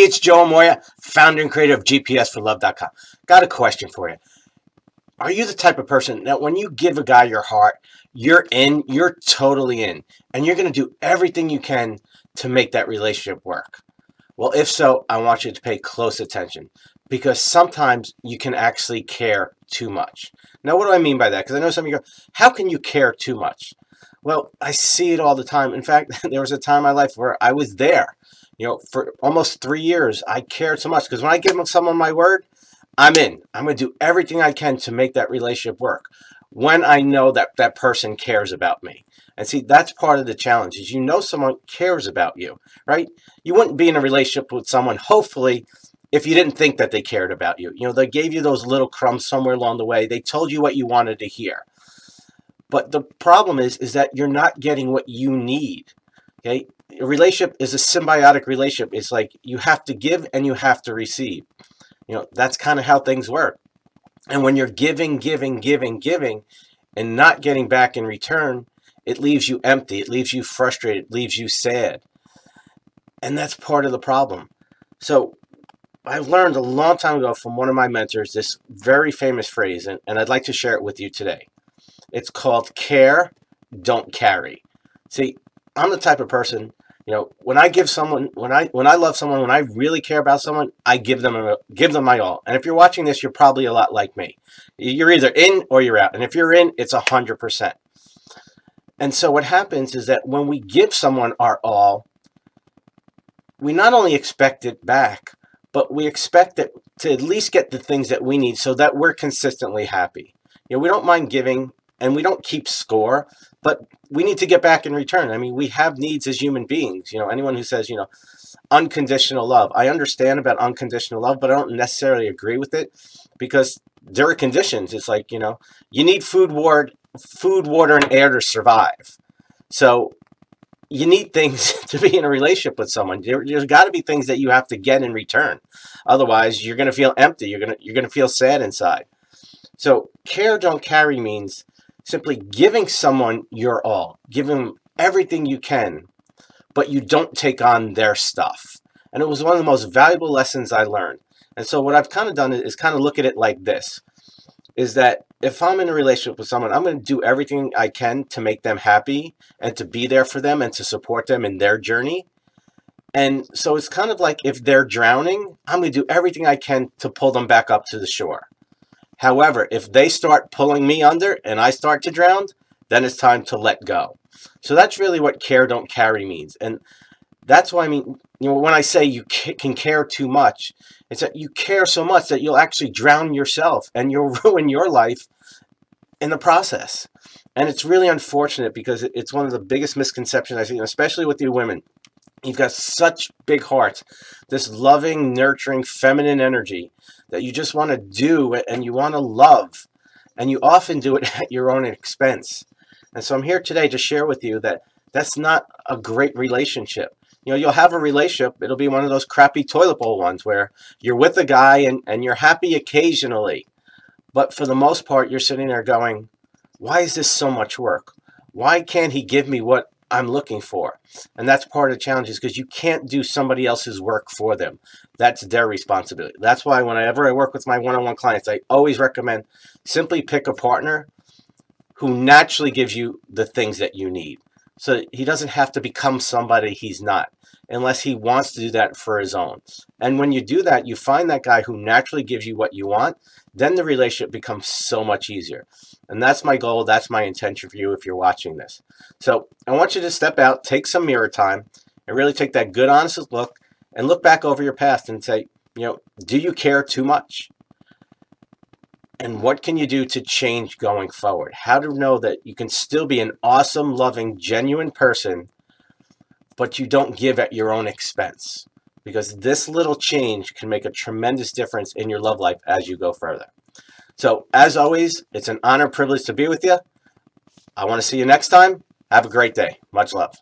it's Joe Amoia, founder and creator of GPSforlove.com. Got a question for you. Are you the type of person that when you give a guy your heart, you're in, you're totally in, and you're going to do everything you can to make that relationship work? Well, if so, I want you to pay close attention, because sometimes you can actually care too much. Now, what do I mean by that? Because I know some of you go, how can you care too much? Well, I see it all the time. In fact, there was a time in my life where I was there. For almost 3 years, I cared so much, because when I give someone my word, I'm in. I'm going to do everything I can to make that relationship work when I know that that person cares about me. And see, that's part of the challenge, is someone cares about you, right? You wouldn't be in a relationship with someone, hopefully, if you didn't think that they cared about you. They gave you those little crumbs somewhere along the way. They told you what you wanted to hear. But the problem is that you're not getting what you need, okay? A relationship is a symbiotic relationship. It's like you have to give and you have to receive. That's kind of how things work. And when you're giving, and not getting back in return, it leaves you empty. It leaves you frustrated. It leaves you sad. And that's part of the problem. So I learned a long time ago from one of my mentors this very famous phrase, and I'd like to share it with you today. It's called care, don't carry. See, I'm the type of person, when I give someone, when I love someone, when I really care about someone, I give them my all. And if you're watching this, you're probably a lot like me. You're either in or you're out. And if you're in, it's 100%. And so what happens is that when we give someone our all, we not only expect it back, but we expect it to at least get the things that we need so that we're consistently happy. We don't mind giving, and we don't keep score, but we need to get back in return. I mean, we have needs as human beings. Anyone who says, unconditional love. I understand about unconditional love, but I don't necessarily agree with it, because there are conditions. It's like, you need food, water, and air to survive. So you need things to be in a relationship with someone. There's got to be things that you have to get in return. Otherwise, you're going to feel empty. You're going to feel sad inside. So care, don't carry means simply giving someone your all, give them everything you can, but you don't take on their stuff. And it was one of the most valuable lessons I learned. And so what I've kind of done is kind of look at it like this, is that if I'm in a relationship with someone, I'm going to do everything I can to make them happy and to be there for them and to support them in their journey. And so it's kind of like if they're drowning, I'm going to do everything I can to pull them back up to the shore. However, if they start pulling me under and I start to drown, then it's time to let go. So that's really what care, don't carry means. And that's why, when I say you can care too much, it's that you care so much that you'll actually drown yourself and you'll ruin your life in the process. And it's really unfortunate, because it's one of the biggest misconceptions I see, especially with you women. You've got such big hearts, this loving, nurturing, feminine energy that you just want to do and you want to love, and you often do it at your own expense. And so I'm here today to share with you that that's not a great relationship. You'll have a relationship, it'll be one of those crappy toilet bowl ones where you're with a guy and you're happy occasionally, but for the most part you're sitting there going, why is this so much work? Why can't he give me what I'm looking for? And that's part of the challenge, is because you can't do somebody else's work for them. That's their responsibility. That's why whenever I work with my one-on-one clients, I always recommend simply pick a partner who naturally gives you the things that you need. So he doesn't have to become somebody he's not, unless he wants to do that for his own. And when you do that, you find that guy who naturally gives you what you want, then the relationship becomes so much easier. And that's my goal. That's my intention for you if you're watching this. So I want you to step out, take some mirror time, and really take that good, honest look, and look back over your past and say, do you care too much? And what can you do to change going forward? How to know that you can still be an awesome, loving, genuine person, but you don't give at your own expense. Because this little change can make a tremendous difference in your love life as you go further. So, as always, it's an honor and privilege to be with you. I want to see you next time. Have a great day. Much love.